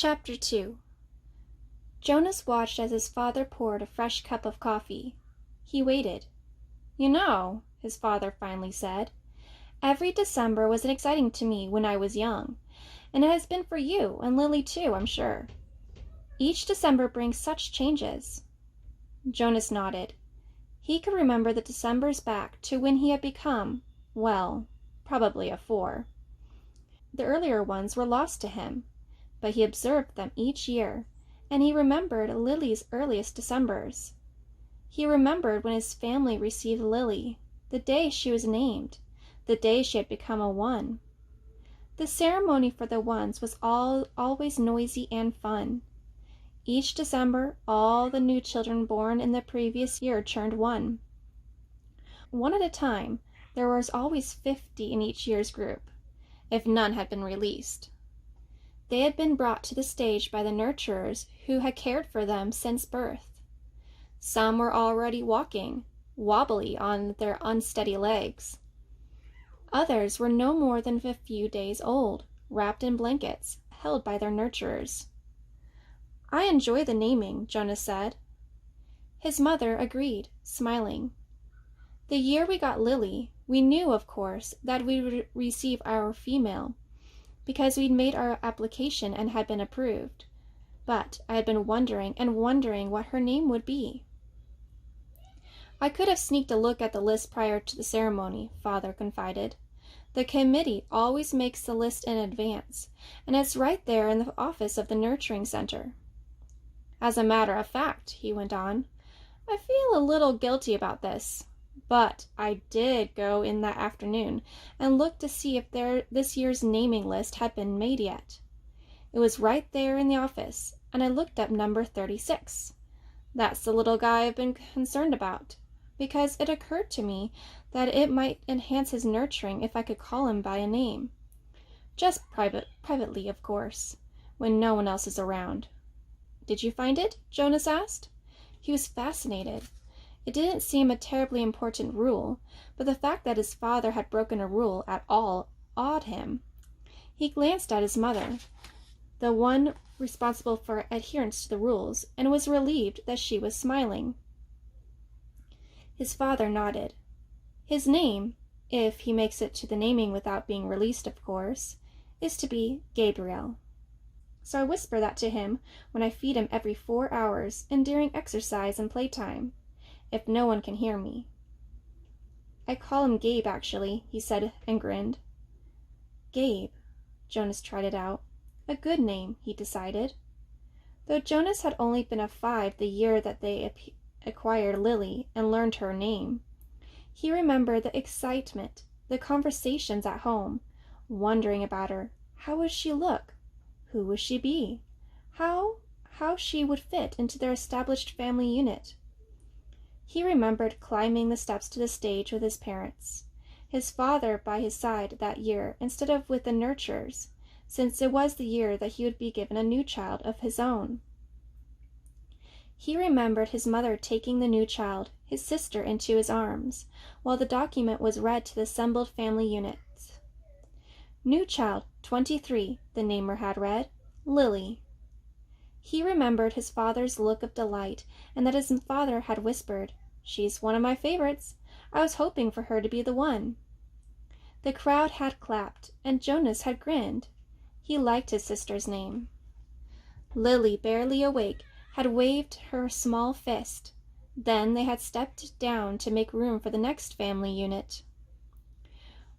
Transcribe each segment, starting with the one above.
Chapter 2. Jonas watched as his father poured a fresh cup of coffee. He waited. "You know," his father finally said, "every December was exciting to me when I was young, and it has been for you and Lily too, I'm sure. Each December brings such changes." Jonas nodded. He could remember the Decembers back to when he had become, well, probably a 4. The earlier ones were lost to him, but he observed them each year, and he remembered Lily's earliest Decembers. He remembered when his family received Lily, the day she was named, the day she had become a 1. The ceremony for the 1s was always noisy and fun. Each December, all the new children born in the previous year turned 1. One at a time, there was always 50 in each year's group, if none had been released. They had been brought to the stage by the nurturers who had cared for them since birth. Some were already walking, wobbly on their unsteady legs. Others were no more than a few days old, wrapped in blankets, held by their nurturers. "I enjoy the naming," Jonas said. His mother agreed, smiling. The year we got Lily, we knew, of course, that we would receive our female, because we'd made our application and had been approved. But I had been wondering and wondering what her name would be. "I could have sneaked a look at the list prior to the ceremony," Father confided. "The committee always makes the list in advance, and it's right there in the office of the nurturing center. As a matter of fact," he went on, "I feel a little guilty about this. But I did go in that afternoon and look to see if this year's naming list had been made yet. It was right there in the office, and I looked up number 36. That's the little guy I've been concerned about, because it occurred to me that it might enhance his nurturing if I could call him by a name. Just privately, of course, when no one else is around." "Did you find it?" Jonas asked. He was fascinated. It didn't seem a terribly important rule, but the fact that his father had broken a rule at all awed him. He glanced at his mother, the one responsible for adherence to the rules, and was relieved that she was smiling. His father nodded. "His name, if he makes it to the naming without being released, of course, is to be Gabriel. So I whisper that to him when I feed him every 4 hours and during exercise and playtime, if no one can hear me. I call him Gabe, actually," he said and grinned. Gabe, Jonas tried it out. A good name, he decided. Though Jonas had only been a 5 the year that they acquired Lily and learned her name, he remembered the excitement, the conversations at home, wondering about her. How would she look? Who would she be? How she would fit into their established family unit. He remembered climbing the steps to the stage with his parents, his father by his side that year instead of with the nurturers, since it was the year that he would be given a new child of his own. He remembered his mother taking the new child, his sister, into his arms, while the document was read to the assembled family units. "New child, 23, the namer had read, Lily." He remembered his father's look of delight, and that his father had whispered, "She's one of my favorites. I was hoping for her to be the one." The crowd had clapped, and Jonas had grinned. He liked his sister's name. Lily, barely awake, had waved her small fist. Then they had stepped down to make room for the next family unit.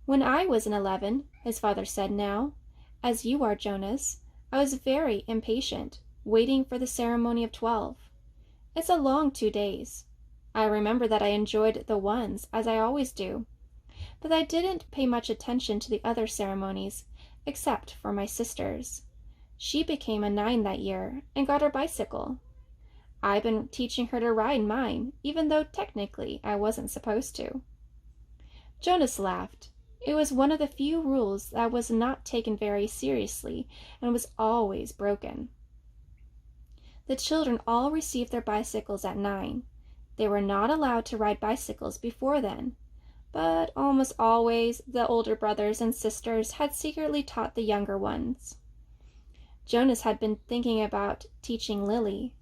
"When I was in 11, his father said now, "as you are, Jonas, I was very impatient, waiting for the ceremony of 12. It's a long 2 days. I remember that I enjoyed the 1s, as I always do, but I didn't pay much attention to the other ceremonies, except for my sister's. She became a 9 that year and got her bicycle. I've been teaching her to ride mine, even though technically I wasn't supposed to." Jonas laughed. It was one of the few rules that was not taken very seriously and was always broken. The children all received their bicycles at 9. They were not allowed to ride bicycles before then, but almost always the older brothers and sisters had secretly taught the younger ones. Jonas had been thinking about teaching Lily.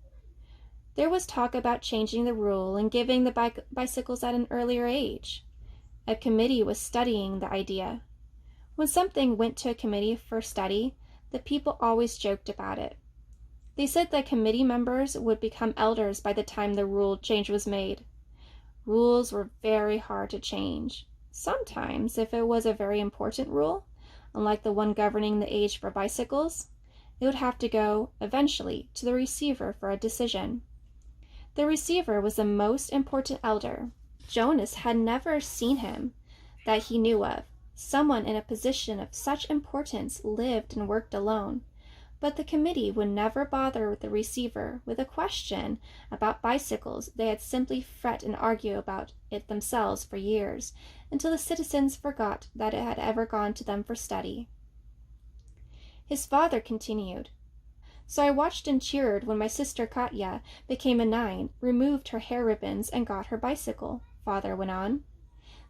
There was talk about changing the rule and giving the bicycles at an earlier age. A committee was studying the idea. When something went to a committee for study, the people always joked about it. They said that committee members would become elders by the time the rule change was made. Rules were very hard to change. Sometimes, if it was a very important rule, unlike the one governing the age for bicycles, it would have to go, eventually, to the receiver for a decision. The receiver was the most important elder. Jonas had never seen him that he knew of. Someone in a position of such importance lived and worked alone. But the committee would never bother the receiver with a question about bicycles. They had simply fret and argue about it themselves for years, until the citizens forgot that it had ever gone to them for study. His father continued. So I watched and cheered when my sister Katya became a 9, removed her hair ribbons, and got her bicycle, Father went on.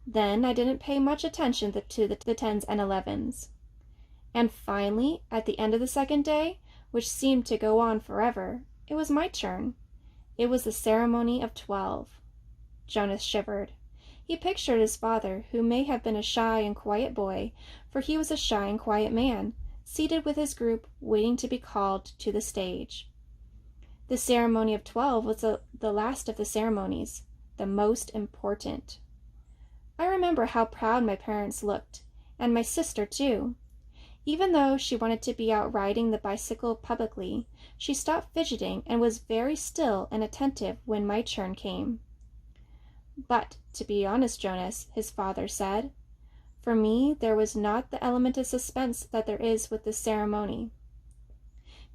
Then I didn't pay much attention to the 10s and 11s. And finally, at the end of the second day, which seemed to go on forever, it was my turn. It was the ceremony of 12. Jonas shivered. He pictured his father, who may have been a shy and quiet boy, for he was a shy and quiet man, seated with his group, waiting to be called to the stage. The ceremony of 12 was the last of the ceremonies, the most important. I remember how proud my parents looked, and my sister too. Even though she wanted to be out riding the bicycle publicly, she stopped fidgeting and was very still and attentive when my turn came. But, to be honest, Jonas, his father said, for me there was not the element of suspense that there is with this ceremony,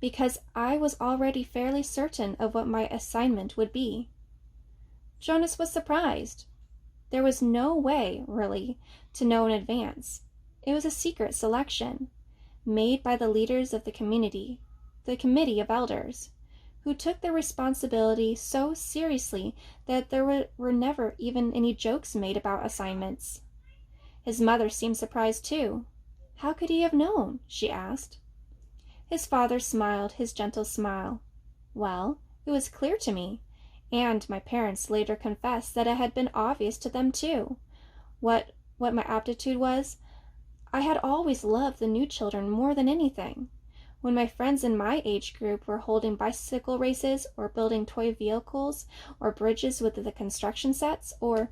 because I was already fairly certain of what my assignment would be. Jonas was surprised. There was no way, really, to know in advance. It was a secret selection, made by the leaders of the community, the committee of elders, who took their responsibility so seriously that there were never even any jokes made about assignments. His mother seemed surprised too. How could he have known? She asked. His father smiled his gentle smile. Well, it was clear to me, and my parents later confessed that it had been obvious to them too. What my aptitude was, I had always loved the new children more than anything. When my friends in my age group were holding bicycle races or building toy vehicles or bridges with the construction sets, or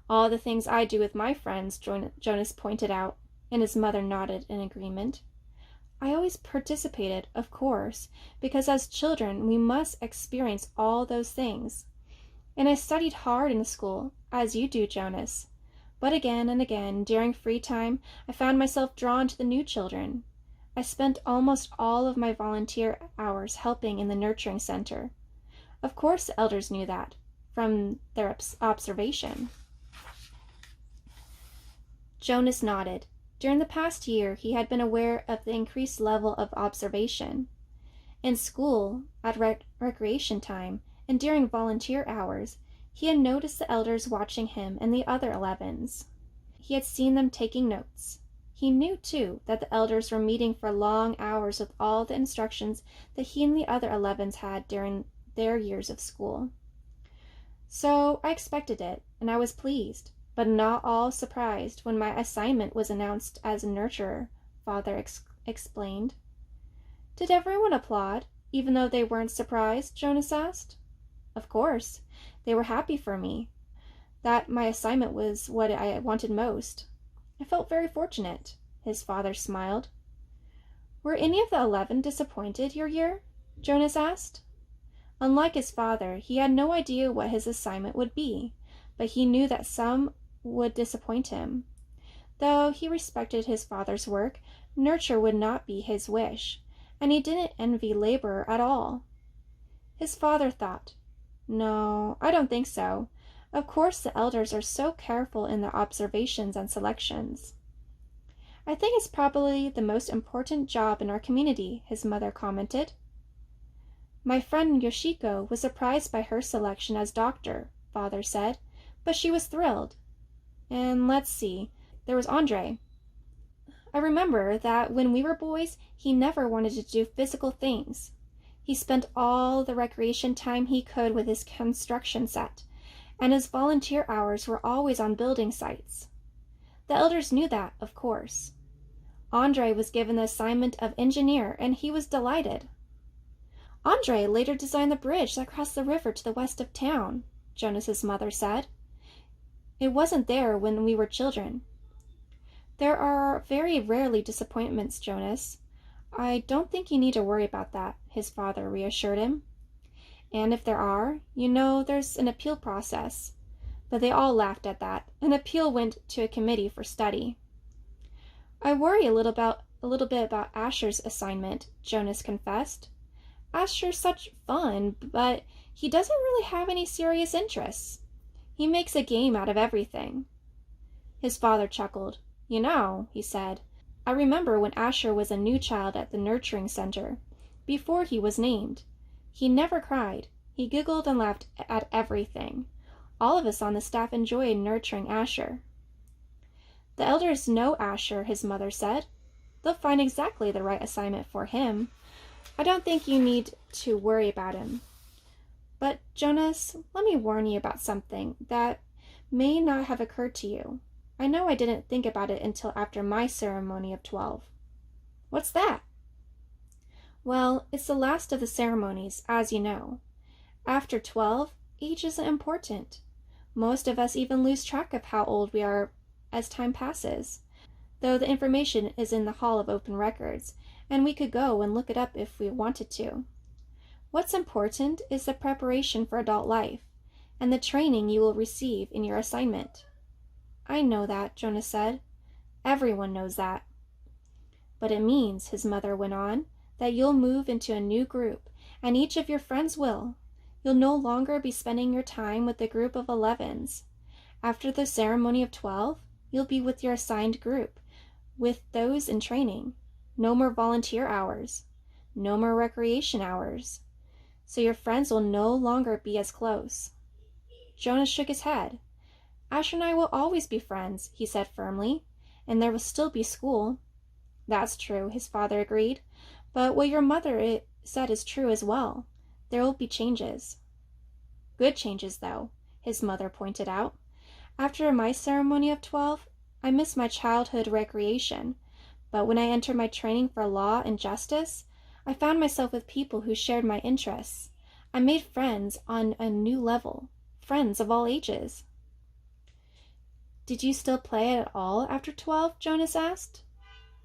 all the things I do with my friends, Jonas pointed out, and his mother nodded in agreement. I always participated, of course, because as children we must experience all those things. And I studied hard in school, as you do, Jonas. But again and again, during free time, I found myself drawn to the new children. I spent almost all of my volunteer hours helping in the nurturing center. Of course the elders knew that, from their observation. Jonas nodded. During the past year, he had been aware of the increased level of observation. In school, at recreation time, and during volunteer hours, he had noticed the elders watching him and the other 11s. He had seen them taking notes. He knew, too, that the elders were meeting for long hours with all the instructions that he and the other 11s had during their years of school. So I expected it, and I was pleased, but not all surprised when my assignment was announced as a nurturer, Father explained. Did everyone applaud, even though they weren't surprised? Jonas asked. Of course. They were happy for me. That my assignment was what I wanted most. I felt very fortunate. His father smiled. Were any of the 11 disappointed your year? Jonas asked. Unlike his father, he had no idea what his assignment would be, but he knew that some would disappoint him. Though he respected his father's work, nurture would not be his wish, and he didn't envy labor at all. His father thought, No, I don't think so. Of course the elders are so careful in their observations and selections. I think it's probably the most important job in our community, his mother commented. My friend Yoshiko was surprised by her selection as doctor, Father said, but she was thrilled. And let's see, there was Andre. I remember that when we were boys, he never wanted to do physical things. He spent all the recreation time he could with his construction set, and his volunteer hours were always on building sites. The elders knew that, of course. Andre was given the assignment of engineer, and he was delighted. Andre later designed the bridge that crossed the river to the west of town, Jonas's mother said. It wasn't there when we were children. There are very rarely disappointments, Jonas. I don't think you need to worry about that, his father reassured him. And if there are, there's an appeal process. But they all laughed at that. An appeal went to a committee for study. I worry a little bit about Asher's assignment, Jonas confessed. Asher's such fun, but he doesn't really have any serious interests. He makes a game out of everything. His father chuckled. He said, I remember when Asher was a new child at the nurturing center, before he was named. He never cried. He giggled and laughed at everything. All of us on the staff enjoyed nurturing Asher. The elders know Asher, his mother said. They'll find exactly the right assignment for him. I don't think you need to worry about him. But, Jonas, let me warn you about something that may not have occurred to you. I know I didn't think about it until after my ceremony of 12. What's that? Well, it's the last of the ceremonies, as you know. After 12, age isn't important. Most of us even lose track of how old we are as time passes, though the information is in the Hall of Open Records, and we could go and look it up if we wanted to. What's important is the preparation for adult life, and the training you will receive in your assignment. I know that, Jonas said. Everyone knows that. But it means, his mother went on, that you'll move into a new group, and each of your friends will. You'll no longer be spending your time with a group of 11s. After the ceremony of 12, you'll be with your assigned group, with those in training. No more volunteer hours. No more recreation hours. So your friends will no longer be as close. Jonas shook his head. Asher and I will always be friends, he said firmly, and there will still be school. That's true, his father agreed, but what your mother said is true as well. There will be changes. Good changes, though, his mother pointed out. After my ceremony of 12, I missed my childhood recreation, but when I entered my training for law and justice, I found myself with people who shared my interests. I made friends on a new level, friends of all ages. Did you still play at all after 12? Jonas asked.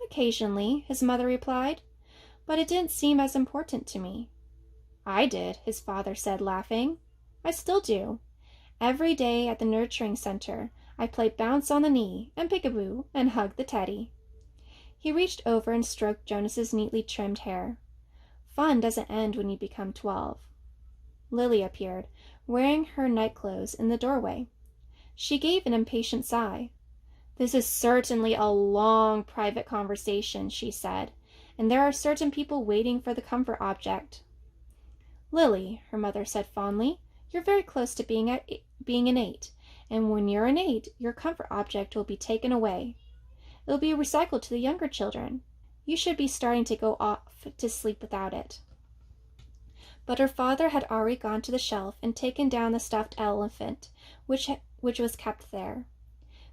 Occasionally, his mother replied, but it didn't seem as important to me. I did, his father said, laughing. I still do. Every day at the nurturing center, I play bounce on the knee and peekaboo and hug the teddy. He reached over and stroked Jonas's neatly trimmed hair. Fun doesn't end when you become 12. Lily appeared, wearing her nightclothes, in the doorway. She gave an impatient sigh. This is certainly a long private conversation, she said, and there are certain people waiting for the comfort object. Lily, her mother said fondly, you're very close to being an 8, and when you're an 8, your comfort object will be taken away. It'll be recycled to the younger children. You should be starting to go off to sleep without it. But her father had already gone to the shelf and taken down the stuffed elephant, which was kept there.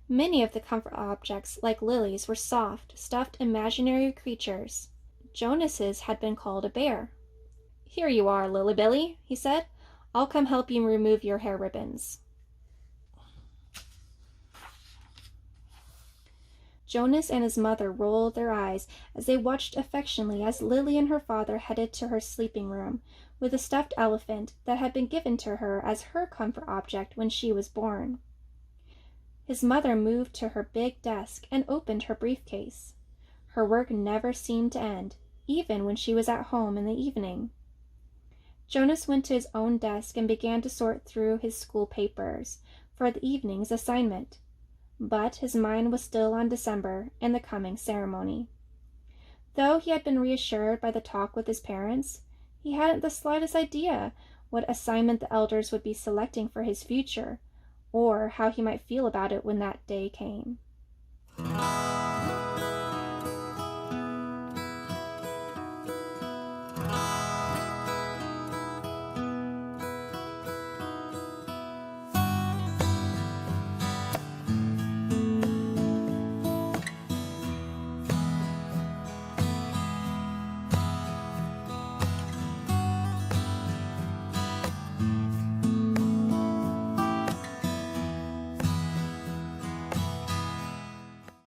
Many of the comfort objects, like Lily's, were soft, stuffed imaginary creatures. Jonas's had been called a bear. Here you are, Lily-Billy, he said. I'll come help you remove your hair ribbons. Jonas and his mother rolled their eyes as they watched affectionately as Lily and her father headed to her sleeping room with a stuffed elephant that had been given to her as her comfort object when she was born. His mother moved to her big desk and opened her briefcase. Her work never seemed to end, even when she was at home in the evening. Jonas went to his own desk and began to sort through his school papers for the evening's assignment. But his mind was still on December and the coming ceremony. Though he had been reassured by the talk with his parents, he hadn't the slightest idea what assignment the elders would be selecting for his future, or how he might feel about it when that day came.